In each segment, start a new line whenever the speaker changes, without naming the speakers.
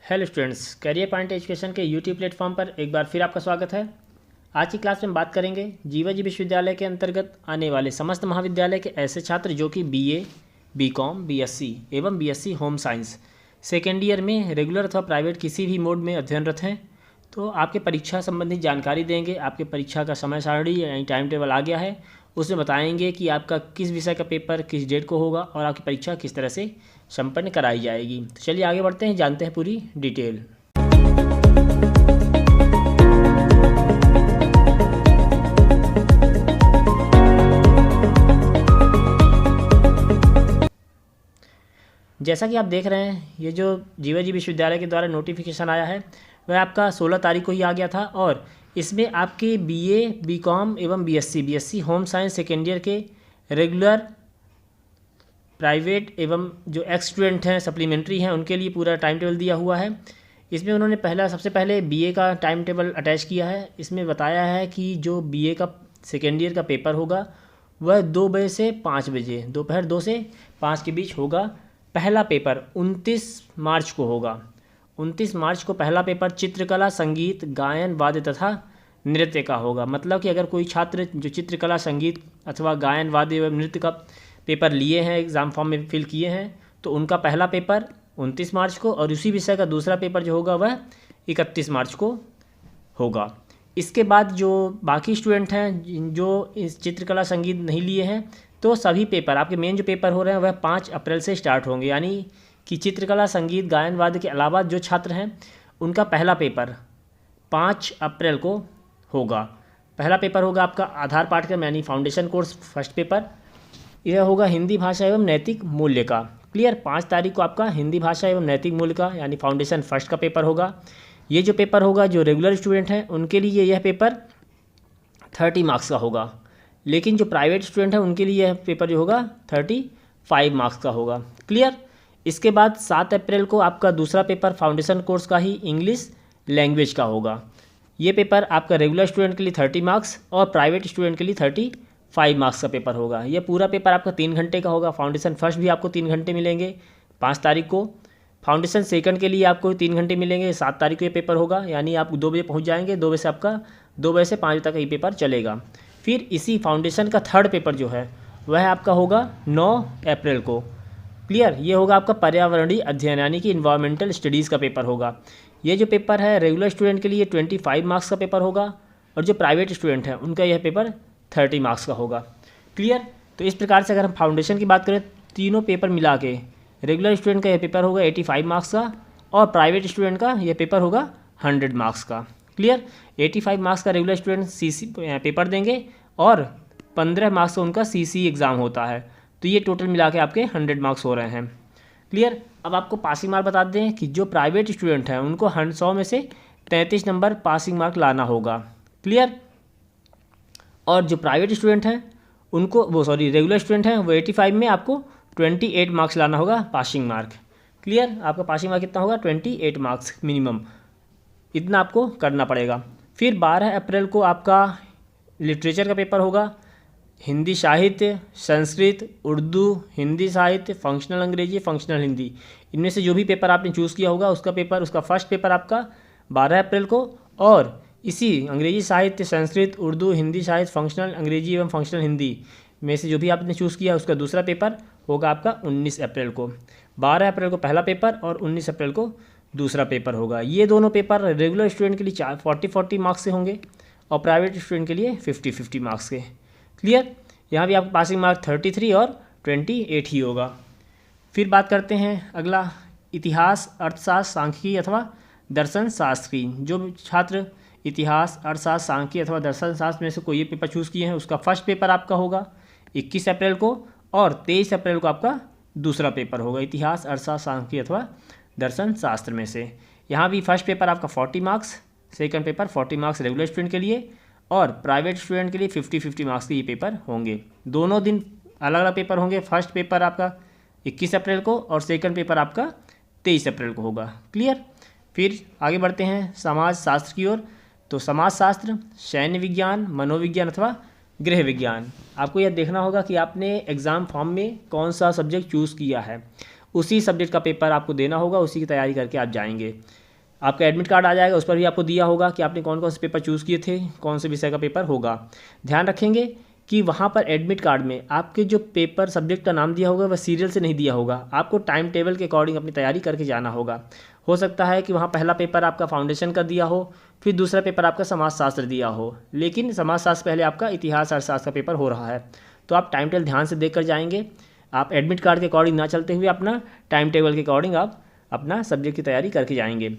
Hello students, career point education के YouTube platform पर एक बार फिर आपका स्वागत है। आज की क्लास में हम बात करेंगे जीवाजी विश्वविद्यालय के अंतर्गत आने वाले समस्त महाविद्यालय के ऐसे छात्र जो कि बीए, बीकॉम, बीएससी एवं BSc home science second year में रेगुलर अथवा प्राइवेट किसी भी मोड में अध्ययनरत हैं। तो आपके परीक्षा संबंधी जानकारी देंगे। आपके परीक्षा का समय सारणी यानी टाइम टेबल आ गया है, उसमें बताएंगे कि आपका किस विषय का पेपर किस डेट को होगा और आपकी परीक्षा किस तरह से संपन्न कराई जाएगी। तो चलिए आगे बढ़ते हैं, जानते हैं पूरी डिटेल। जैसा कि आप देख रहे हैं, ये जो जीवाजी विश्वविद्यालय के द्वारा नोटिफिकेशन आया है वह आपका 16 तारीख को ही आ गया था और इसमें आपके बीए, बीकॉम एवं BSc home science second year के रेगुलर, प्राइवेट एवं जो एक्स स्टूडेंट हैं, सप्लीमेंट्री हैं, उनके लिए पूरा टाइम टेबल दिया हुआ है। इसमें उन्होंने सबसे पहले बीए का टाइम टेबल अटैच किया है। इसमें बताया है कि जो बीए का सेकेंड ईयर का पेपर होगा वह 2 बजे से 5 बजे, दोपहर 2 से 5 के बीच होगा। पहला पेपर 29 मार्च को होगा। 29 मार्च को पहला पेपर चित्रकला, संगीत, गायन, वाद्य तथा नृत्य का होगा। मतलब कि अगर कोई छात्र जो चित्रकला, संगीत अथवा गायन, वाद्य एवं नृत्य का पेपर लिए हैं, एग्ज़ाम फॉर्म में फिल किए हैं, तो उनका पहला पेपर 29 मार्च को और उसी विषय का दूसरा पेपर जो होगा वह 31 मार्च को होगा। इसके बाद जो बाकी स्टूडेंट हैं जो इस चित्रकला, संगीत नहीं लिए हैं, तो सभी पेपर आपके मेन जो पेपर हो रहे हैं वह 5 अप्रैल से स्टार्ट होंगे। यानी कि चित्रकला, संगीत, गायन, वाद्य के अलावा जो छात्र हैं उनका पहला पेपर 5 अप्रैल को होगा। पहला पेपर होगा आपका आधार पाठ्यक्रम यानी फाउंडेशन कोर्स फर्स्ट पेपर। यह होगा हिंदी भाषा एवं नैतिक मूल्य का। क्लियर। 5 तारीख को आपका हिंदी भाषा एवं नैतिक मूल्य का यानी फाउंडेशन फर्स्ट का पेपर होगा। ये जो पेपर होगा जो रेगुलर स्टूडेंट हैं उनके लिए यह पेपर 30 मार्क्स का होगा, लेकिन जो प्राइवेट स्टूडेंट हैं उनके लिए यह पेपर जो होगा 35 मार्क्स का होगा। क्लियर। इसके बाद 7 अप्रैल को आपका दूसरा पेपर फाउंडेशन कोर्स का ही इंग्लिश लैंग्वेज का होगा। ये पेपर आपका रेगुलर स्टूडेंट के लिए 30 मार्क्स और प्राइवेट स्टूडेंट के लिए 35 मार्क्स का पेपर होगा। ये पूरा पेपर आपका 3 घंटे का होगा। फाउंडेशन फर्स्ट भी आपको 3 घंटे मिलेंगे 5 तारीख को। फाउंडेशन सेकंड के लिए आपको 3 घंटे मिलेंगे 7 तारीख को ये पेपर होगा। यानी आप 2 बजे पहुंच जाएंगे। 2 बजे से आपका 2 बजे से 5 बजे तक ये पेपर चलेगा। फिर इसी फाउंडेशन का थर्ड पेपर जो है वह आपका होगा 9 अप्रैल को। क्लियर। ये होगा आपका पर्यावरणीय अध्ययन यानी कि इन्वायरमेंटल स्टडीज़ का पेपर होगा। ये जो पेपर है रेगुलर स्टूडेंट के लिए 25 मार्क्स का पेपर होगा और जो प्राइवेट स्टूडेंट हैं उनका यह पेपर 30 मार्क्स का होगा। क्लियर। तो इस प्रकार से अगर हम फाउंडेशन की बात करें, तीनों पेपर मिला के रेगुलर स्टूडेंट का यह पेपर होगा 85 मार्क्स का और प्राइवेट स्टूडेंट का यह पेपर होगा 100 मार्क्स का। क्लियर। 85 मार्क्स का रेगुलर स्टूडेंट सीसी पेपर देंगे और 15 मार्क्स का उनका सीसी एग्ज़ाम होता है। तो ये टोटल मिला के आपके 100 मार्क्स हो रहे हैं। क्लियर। अब आपको पासिंग मार्क बता दें कि जो प्राइवेट स्टूडेंट हैं उनको 100 में से 33 नंबर पासिंग मार्क लाना होगा। क्लियर। और जो प्राइवेट स्टूडेंट हैं उनको रेगुलर स्टूडेंट हैं वो 85 में आपको 28 मार्क्स लाना होगा पासिंग मार्क। क्लियर। आपका पासिंग मार्क कितना होगा 28 मार्क्स मिनिमम, इतना आपको करना पड़ेगा। फिर 12 अप्रैल को आपका लिटरेचर का पेपर होगा। हिंदी साहित्य, संस्कृत, उर्दू, हिंदी साहित्य, फंक्शनल अंग्रेजी, फंक्शनल हिंदी, इनमें से जो भी पेपर आपने चूज़ किया होगा उसका फर्स्ट पेपर आपका 12 अप्रैल को और इसी अंग्रेजी साहित्य, संस्कृत, उर्दू, हिंदी साहित्य, फंक्शनल अंग्रेजी एवं फंक्शनल हिंदी में से जो भी आपने चूज़ किया उसका दूसरा पेपर होगा आपका 19 अप्रैल को। 12 अप्रैल को पहला पेपर और 19 अप्रैल को दूसरा पेपर होगा। ये दोनों पेपर रेगुलर स्टूडेंट के लिए 40 मार्क्स से होंगे और प्राइवेट स्टूडेंट के लिए 50 मार्क्स के। क्लियर। यहाँ भी आपका पासिंग मार्क 33 और 28 ही होगा। फिर बात करते हैं अगला, इतिहास, अर्थशास्त्र, सांख्यिकी अथवा दर्शन शास्त्र की। जो छात्र इतिहास, अर्थशास्त्र, सांख्यिकी अथवा दर्शन शास्त्र में से कोई ये पेपर चूज़ किए हैं उसका फर्स्ट पेपर आपका होगा 21 अप्रैल को और 23 अप्रैल को आपका दूसरा पेपर होगा इतिहास, अर्थशास्त्र, सांख्यिकी अथवा दर्शन शास्त्र में से। यहाँ भी फर्स्ट पेपर आपका 40 marks, second paper 40 marks regular student के लिए और प्राइवेट स्टूडेंट के लिए 50 मार्क्स के ये पेपर होंगे। दोनों दिन अलग अलग पेपर होंगे। फर्स्ट पेपर आपका 21 अप्रैल को और सेकंड पेपर आपका 23 अप्रैल को होगा। क्लियर। फिर आगे बढ़ते हैं समाज शास्त्र की ओर। तो समाज शास्त्र, सैन्य विज्ञान, मनोविज्ञान अथवा गृह विज्ञान, आपको यह देखना होगा कि आपने एग्ज़ाम फॉर्म में कौन सा सब्जेक्ट चूज़ किया है। उसी सब्जेक्ट का पेपर आपको देना होगा, उसी की तैयारी करके आप जाएंगे। आपका एडमिट कार्ड आ जाएगा, उस पर भी आपको दिया होगा कि आपने कौन कौन से पेपर चूज़ किए थे, कौन से विषय का पेपर होगा। ध्यान रखेंगे कि वहाँ पर एडमिट कार्ड में आपके जो पेपर सब्जेक्ट का नाम दिया होगा वह सीरियल से नहीं दिया होगा, आपको टाइम टेबल के अकॉर्डिंग अपनी तैयारी करके जाना होगा। हो सकता है कि वहाँ पहला पेपर आपका फाउंडेशन का दिया हो, फिर दूसरा पेपर आपका समाजशास्त्र दिया हो, लेकिन समाजशास्त्र पहले आपका इतिहास अर्थशास्त्र का पेपर हो रहा है। तो आप टाइम टेबल ध्यान से देख कर जाएंगे। आप एडमिट कार्ड के अकॉर्डिंग ना चलते हुए अपना टाइम टेबल के अकॉर्डिंग आप अपना सब्जेक्ट की तैयारी करके जाएंगे।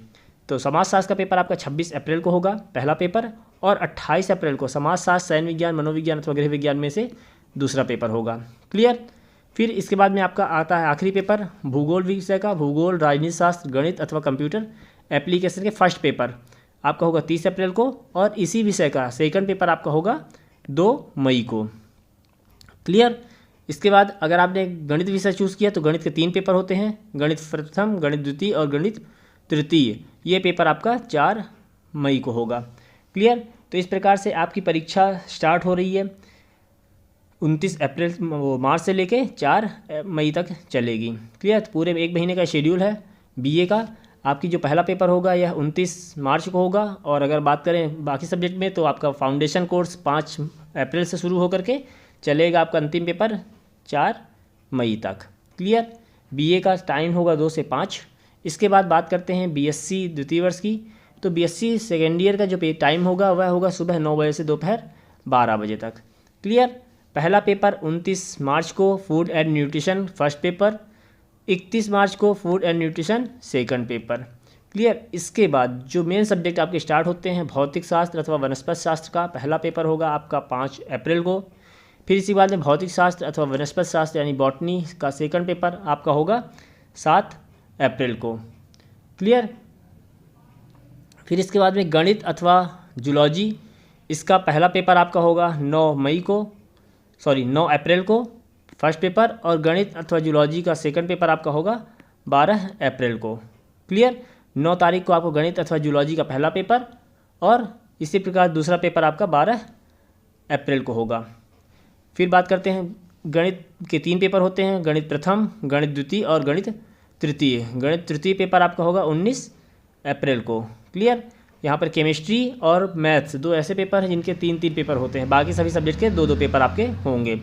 तो समाजशास्त्र का पेपर आपका 26 अप्रैल को होगा पहला पेपर, और 28 अप्रैल को समाजशास्त्र, सैन्य विज्ञान, मनोविज्ञान अथवा गृह विज्ञान में से दूसरा पेपर होगा। क्लियर। फिर इसके बाद में आपका आता है आखिरी पेपर भूगोल विषय का, भूगोल, राजनीति शास्त्र, गणित अथवा कंप्यूटर एप्लीकेशन के फर्स्ट पेपर आपका होगा 30 अप्रैल को, और इसी विषय का सेकंड पेपर आपका होगा 2 मई को। क्लियर। इसके बाद अगर आपने गणित विषय चूज़ किया तो गणित के 3 पेपर होते हैं, गणित प्रथम, गणित द्वितीय और गणित तृतीय। ये पेपर आपका 4 मई को होगा। क्लियर। तो इस प्रकार से आपकी परीक्षा स्टार्ट हो रही है 29 अप्रैल मार्च से लेके 4 मई तक चलेगी। क्लियर। तो पूरे 1 महीने का शेड्यूल है बीए का। आपकी जो पहला पेपर होगा यह 29 मार्च को होगा, और अगर बात करें बाकी सब्जेक्ट में तो आपका फाउंडेशन कोर्स 5 अप्रैल से शुरू होकर के चलेगा आपका अंतिम पेपर 4 मई तक। क्लियर। बीए का टाइम होगा 2 से 5। इसके बाद बात करते हैं बीएससी द्वितीय वर्ष की। तो बीएससी सेकेंड ईयर का जो टाइम होगा वह होगा सुबह 9 बजे से दोपहर 12 बजे तक। क्लियर। पहला पेपर 29 मार्च को food and nutrition first paper, 31 मार्च को food and nutrition second paper. Clear. इसके बाद जो मेन सब्जेक्ट आपके स्टार्ट होते हैं भौतिक शास्त्र अथवा वनस्पति शास्त्र का पहला पेपर होगा आपका 5 अप्रैल को। फिर इसी बाद में भौतिक शास्त्र अथवा वनस्पति शास्त्र यानी बॉटनी का सेकंड पेपर आपका होगा 7 अप्रैल को। क्लियर। फिर इसके बाद में गणित अथवा जूलॉजी, इसका पहला पेपर आपका होगा 9 अप्रैल को फर्स्ट पेपर, और गणित अथवा जूलॉजी का सेकंड पेपर आपका होगा 12 अप्रैल को। क्लियर। 9 तारीख को आपको गणित अथवा जूलॉजी का पहला पेपर, और इसी प्रकार दूसरा पेपर आपका 12 अप्रैल को होगा। फिर बात करते हैं गणित के 3 पेपर होते हैं, गणित प्रथम, गणित द्वितीय और गणित तृतीय। गणित तृतीय पेपर आपका होगा 19 अप्रैल को। क्लियर। यहाँ पर केमिस्ट्री और मैथ्स 2 ऐसे पेपर हैं जिनके 3 पेपर होते हैं, बाकी सभी सब्जेक्ट के 2 पेपर आपके होंगे।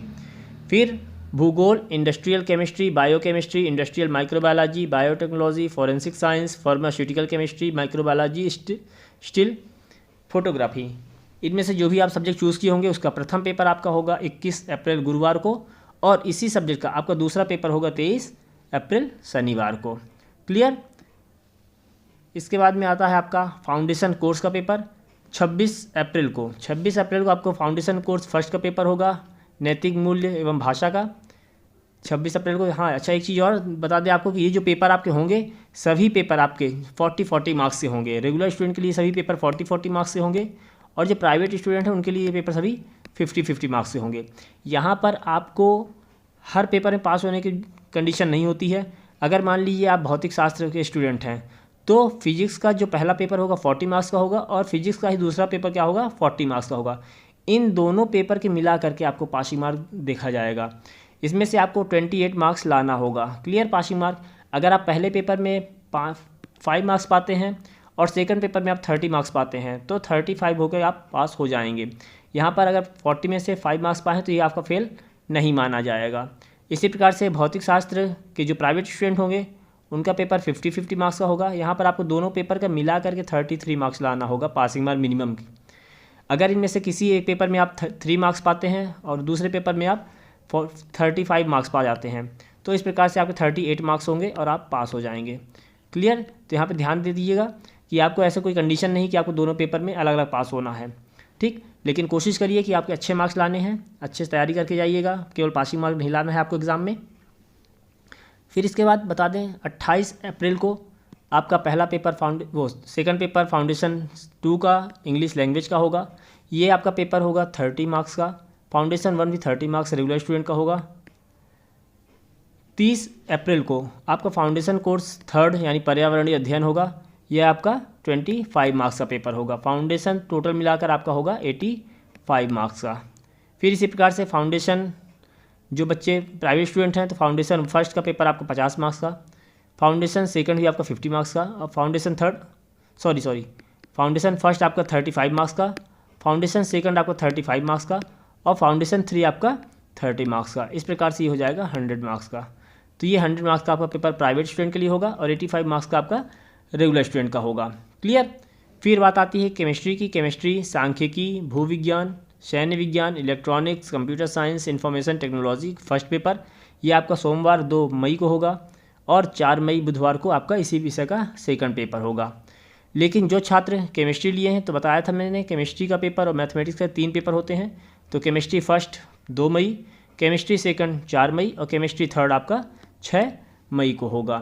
फिर भूगोल, industrial chemistry, biochemistry, industrial microbiology, biotechnology, forensic science, pharmaceutical chemistry, microbiology, still photography, इनमें से जो भी आप सब्जेक्ट चूज़ किए होंगे उसका प्रथम पेपर आपका होगा 21 अप्रैल गुरुवार को, और इसी सब्जेक्ट का आपका दूसरा पेपर होगा 23 अप्रैल शनिवार को। क्लियर। इसके बाद में आता है आपका फाउंडेशन कोर्स का पेपर 26 अप्रैल को। 26 अप्रैल को आपको फाउंडेशन कोर्स फर्स्ट का पेपर होगा नैतिक मूल्य एवं भाषा का 26 अप्रैल को। हाँ अच्छा, एक चीज़ और बता दें आपको कि ये जो पेपर आपके होंगे सभी पेपर आपके 40-40 मार्क्स से होंगे। रेगुलर स्टूडेंट के लिए सभी पेपर 40-40 मार्क्स से होंगे, और जो प्राइवेट स्टूडेंट हैं उनके लिए ये पेपर सभी 50-50 मार्क्स से होंगे। यहाँ पर आपको हर पेपर में पास होने की कंडीशन नहीं होती है। अगर मान लीजिए आप भौतिक शास्त्र के स्टूडेंट हैं तो फिजिक्स का जो पहला पेपर होगा 40 मार्क्स का होगा, और फिजिक्स का ही दूसरा पेपर क्या होगा 40 मार्क्स का होगा। इन दोनों पेपर के मिला करके आपको पासिंग मार्क देखा जाएगा। इसमें से आपको 28 मार्क्स लाना होगा। क्लियर। पासिंग मार्क अगर आप पहले पेपर में 5 मार्क्स पाते हैं और सेकंड पेपर में आप 30 मार्क्स पाते हैं तो 35 होकर आप पास हो जाएंगे। यहाँ पर अगर 40 में से 5 मार्क्स पाएँ तो ये आपका फेल नहीं माना जाएगा। इसी प्रकार से भौतिक शास्त्र के जो प्राइवेट स्टूडेंट होंगे उनका पेपर 50-50 मार्क्स का होगा। यहाँ पर आपको दोनों पेपर का मिला करके 33 मार्क्स लाना होगा पासिंग मार्क मिनिमम की। अगर इनमें से किसी एक पेपर में आप 3 मार्क्स पाते हैं और दूसरे पेपर में आप 35 मार्क्स पा जाते हैं तो इस प्रकार से आपके 38 मार्क्स होंगे और आप पास हो जाएंगे। क्लियर। तो यहाँ पर ध्यान दे दीजिएगा कि आपको ऐसा कोई कंडीशन नहीं कि आपको दोनों पेपर में अलग अलग पास होना है, ठीक। लेकिन कोशिश करिए कि आपके अच्छे मार्क्स लाने हैं, अच्छे से तैयारी करके जाइएगा, केवल पासिंग मार्क नहीं लाना है आपको एग्ज़ाम में। फिर इसके बाद बता दें 28 अप्रैल को आपका पहला पेपर सेकंड पेपर फाउंडेशन 2 का इंग्लिश लैंग्वेज का होगा। ये आपका पेपर होगा 30 मार्क्स का। फाउंडेशन 1 भी 30 मार्क्स रेगुलर स्टूडेंट का होगा। 30 अप्रैल को आपका फाउंडेशन कोर्स 3rd यानी पर्यावरणीय अध्ययन होगा। यह आपका 25 मार्क्स का पेपर होगा। फाउंडेशन टोटल मिलाकर आपका होगा 85 मार्क्स का। फिर इसी प्रकार से फाउंडेशन जो बच्चे प्राइवेट स्टूडेंट हैं तो फाउंडेशन फर्स्ट का पेपर आपका 50 मार्क्स का, फाउंडेशन सेकंड भी आपका 50 मार्क्स का, और फाउंडेशन फाउंडेशन फर्स्ट आपका 35 मार्क्स का, फाउंडेशन सेकंड आपका 35 मार्क्स का, और फाउंडेशन 3 आपका 30 मार्क्स का। इस प्रकार से ये हो जाएगा 100 मार्क्स का। तो ये 100 मार्क्स का आपका पेपर प्राइवेट स्टूडेंट के लिए होगा और 85 मार्क्स का आपका रेगुलर स्टूडेंट का होगा। क्लियर। फिर बात आती है केमिस्ट्री की। केमिस्ट्री, सांख्यिकी, भूविज्ञान, सैन्य विज्ञान, electronics, computer science, information technology first paper, ये आपका सोमवार 2 मई को होगा और 4 मई बुधवार को आपका इसी विषय का सेकंड पेपर होगा। लेकिन जो छात्र केमिस्ट्री लिए हैं तो बताया था मैंने, केमिस्ट्री का पेपर और मैथमेटिक्स का 3 पेपर होते हैं। तो केमिस्ट्री फर्स्ट 2 मई, केमिस्ट्री सेकंड 4 मई और केमिस्ट्री थर्ड आपका 6 मई को होगा।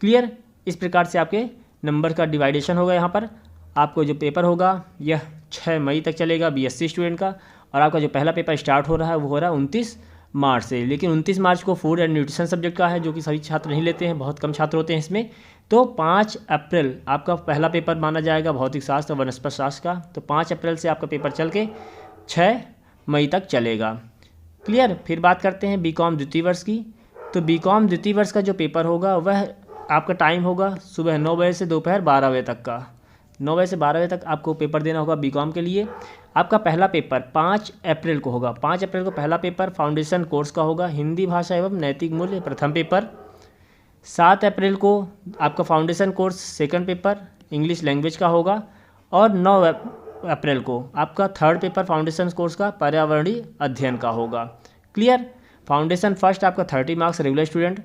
क्लियर। इस प्रकार से आपके नंबर का डिवाइडेशन होगा। यहाँ पर आपको जो पेपर होगा यह 6 मई तक चलेगा बीएससी स्टूडेंट का, और आपका जो पहला पेपर स्टार्ट हो रहा है वो हो रहा है 29 मार्च से। लेकिन 29 मार्च को फूड एंड न्यूट्रिशन सब्जेक्ट का है, जो कि सभी छात्र नहीं लेते हैं, बहुत कम छात्र होते हैं इसमें। तो 5 अप्रैल आपका पहला पेपर माना जाएगा भौतिक शास्त्र और वनस्पति शास्त्र का। तो 5 अप्रैल से आपका पेपर चल के 6 मई तक चलेगा। क्लियर। फिर बात करते हैं बीकॉम द्वितीय वर्ष की। तो बीकॉम द्वितीय वर्ष का जो पेपर होगा वह आपका टाइम होगा सुबह 9 बजे से दोपहर 12 बजे तक का। 9 बजे से 12 बजे तक आपको पेपर देना होगा बीकॉम के लिए। आपका पहला पेपर 5 अप्रैल को होगा। 5 अप्रैल को पहला पेपर फाउंडेशन कोर्स का होगा, हिंदी भाषा एवं नैतिक मूल्य प्रथम पेपर। 7 अप्रैल को आपका foundation course second paper English language का होगा, और 9 अप्रैल को आपका थर्ड पेपर फाउंडेशन कोर्स का पर्यावरणीय अध्ययन का होगा। क्लियर। फाउंडेशन फर्स्ट आपका 30 marks regular student,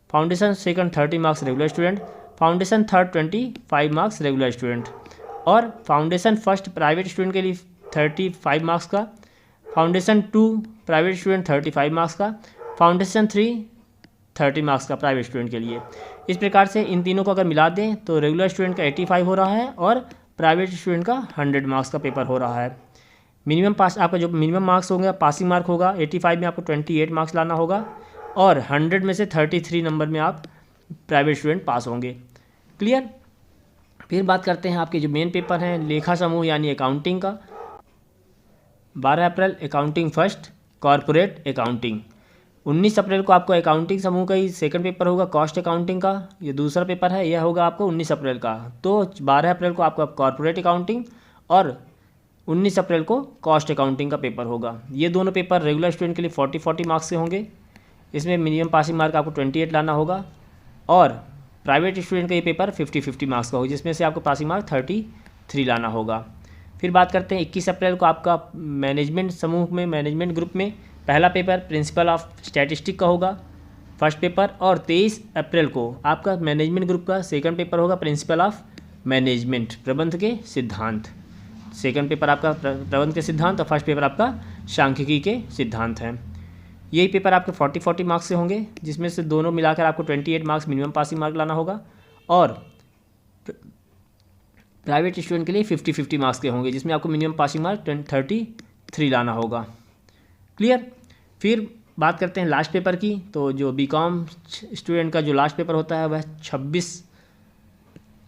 foundation second 30 marks regular student, foundation third 25 marks regular student, और फाउंडेशन फर्स्ट प्राइवेट स्टूडेंट के लिए 35 मार्क्स का, फाउंडेशन 2 प्राइवेट स्टूडेंट 35 मार्क्स का, फाउंडेशन 3 30 मार्क्स का प्राइवेट स्टूडेंट के लिए। इस प्रकार से इन तीनों को अगर मिला दें तो रेगुलर स्टूडेंट का 85 हो रहा है और प्राइवेट स्टूडेंट का 100 मार्क्स का पेपर हो रहा है। मिनिमम पास आपका जो मिनिमम मार्क्स होंगे पासिंग मार्क होगा 85 में आपको 28 मार्क्स लाना होगा, और 100 में से 33 नंबर में आप प्राइवेट स्टूडेंट पास होंगे। क्लियर। फिर बात करते हैं आपके जो मेन पेपर हैं लेखा समूह यानी अकाउंटिंग का। 12 अप्रैल अकाउंटिंग फर्स्ट कॉरपोरेट अकाउंटिंग। 19 अप्रैल को आपको अकाउंटिंग समूह का ही सेकंड पेपर होगा कॉस्ट अकाउंटिंग का, ये दूसरा पेपर है, यह होगा आपको 19 अप्रैल का। तो 12 अप्रैल को आपका कॉरपोरेट अकाउंटिंग और 19 अप्रैल को कॉस्ट अकाउंटिंग का पेपर होगा। ये दोनों पेपर रेगुलर स्टूडेंट के लिए 40 मार्क्स के होंगे। इसमें मिनिमम पासिंग मार्क आपको 28 लाना होगा, और प्राइवेट स्टूडेंट का ये पेपर 50 मार्क्स का होगा, जिसमें से आपको पासिंग मार्क 33 लाना होगा। फिर बात करते हैं 21 अप्रैल को आपका मैनेजमेंट समूह में मैनेजमेंट ग्रुप में पहला पेपर प्रिंसिपल ऑफ स्टैटिस्टिक का होगा फर्स्ट पेपर, और 23 अप्रैल को आपका मैनेजमेंट ग्रुप का सेकंड पेपर होगा प्रिंसिपल ऑफ मैनेजमेंट प्रबंध के सिद्धांत। सेकंड पेपर आपका प्रबंध के सिद्धांत और फर्स्ट पेपर आपका सांख्यिकी के सिद्धांत हैं। यही पेपर आपके 40 मार्क्स से होंगे, जिसमें से दोनों मिलाकर आपको 28 मार्क्स मिनिमम पासिंग मार्क लाना होगा, और प्राइवेट स्टूडेंट के लिए 50 मार्क्स के होंगे, जिसमें आपको मिनिमम पासिंग मार्क 33 लाना होगा। क्लियर। फिर बात करते हैं लास्ट पेपर की। तो जो बीकॉम स्टूडेंट का जो लास्ट पेपर होता है वह 26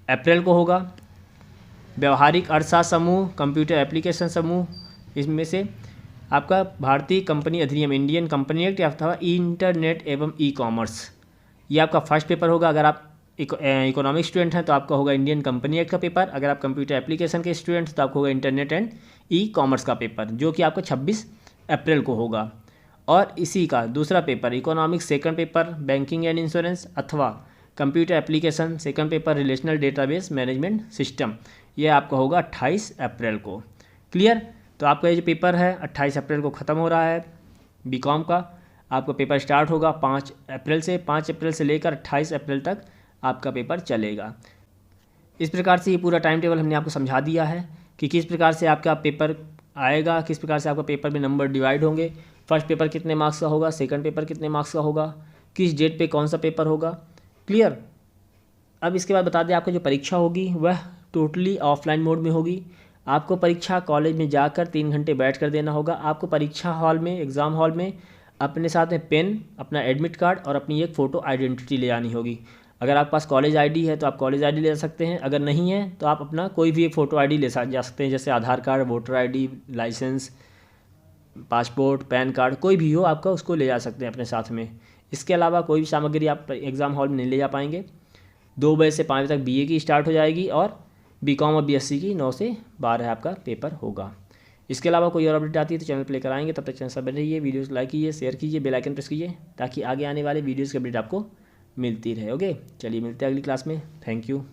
अप्रैल को होगा। व्यवहारिक अर्थशास्त्र समूह, कंप्यूटर एप्लीकेशन समूह, इसमें से आपका भारतीय कंपनी अधिनियम इंडियन कंपनी एक्ट अथवा इंटरनेट एवं ई कॉमर्स, ये आपका फर्स्ट पेपर होगा। अगर आप इकोनॉमिक स्टूडेंट हैं तो आपका होगा इंडियन कंपनी एक्ट का पेपर। अगर आप कंप्यूटर एप्लीकेशन के स्टूडेंट तो आपको होगा इंटरनेट एंड ई कॉमर्स का पेपर, जो कि आपका 26 अप्रैल को होगा। और इसी का दूसरा paper economics second paper banking and insurance अथवा computer application second paper relational database management system, यह आपका होगा 28 अप्रैल को। क्लियर। तो आपका ये जो पेपर है 28 अप्रैल को ख़त्म हो रहा है बीकॉम का। आपका पेपर स्टार्ट होगा 5 अप्रैल से। 5 अप्रैल से लेकर 28 अप्रैल तक आपका पेपर चलेगा। इस प्रकार से ये पूरा टाइम टेबल हमने आपको समझा दिया है कि किस प्रकार से आपका पेपर आएगा, किस प्रकार से आपका पेपर में नंबर डिवाइड होंगे, फर्स्ट पेपर कितने मार्क्स का होगा, सेकंड पेपर कितने मार्क्स का होगा, किस डेट पे कौन सा पेपर होगा। क्लियर। अब इसके बाद बता दें आपको जो परीक्षा होगी वह टोटली ऑफलाइन मोड में होगी। आपको परीक्षा कॉलेज में जाकर 3 घंटे बैठ कर देना होगा। आपको परीक्षा हॉल में एग्ज़ाम हॉल में अपने साथ में पेन, अपना एडमिट कार्ड और अपनी एक फ़ोटो आइडेंटिटी ले आनी होगी। अगर आपके पास कॉलेज आईडी है तो आप कॉलेज आईडी ले सकते हैं, अगर नहीं है तो आप अपना कोई भी एक फ़ोटो आईडी ले जा सकते हैं, जैसे Aadhaar card, voter ID, licence, passport, PAN card कोई भी हो आपका, उसको ले जा सकते हैं अपने साथ में। इसके अलावा कोई भी सामग्री आप एग्ज़ाम हॉल में नहीं ले जा पाएंगे। 2 बजे से 5 बजे तक बीए की स्टार्ट हो जाएगी और बीकॉम और बीएससी की 9 से 12 आपका पेपर होगा। इसके अलावा कोई और अपडेट आती है तो चैनल प्ले कराएंगे। तब तक चैनल सब बने रहिए, वीडियोस लाइक कीजिए, शेयर कीजिए, बेल आइकन प्रेस कीजिए ताकि आगे आने वाले वीडियोस की अपडेट आपको मिलती रहे। ओके, चलिए मिलते हैं अगली क्लास में। Thank you.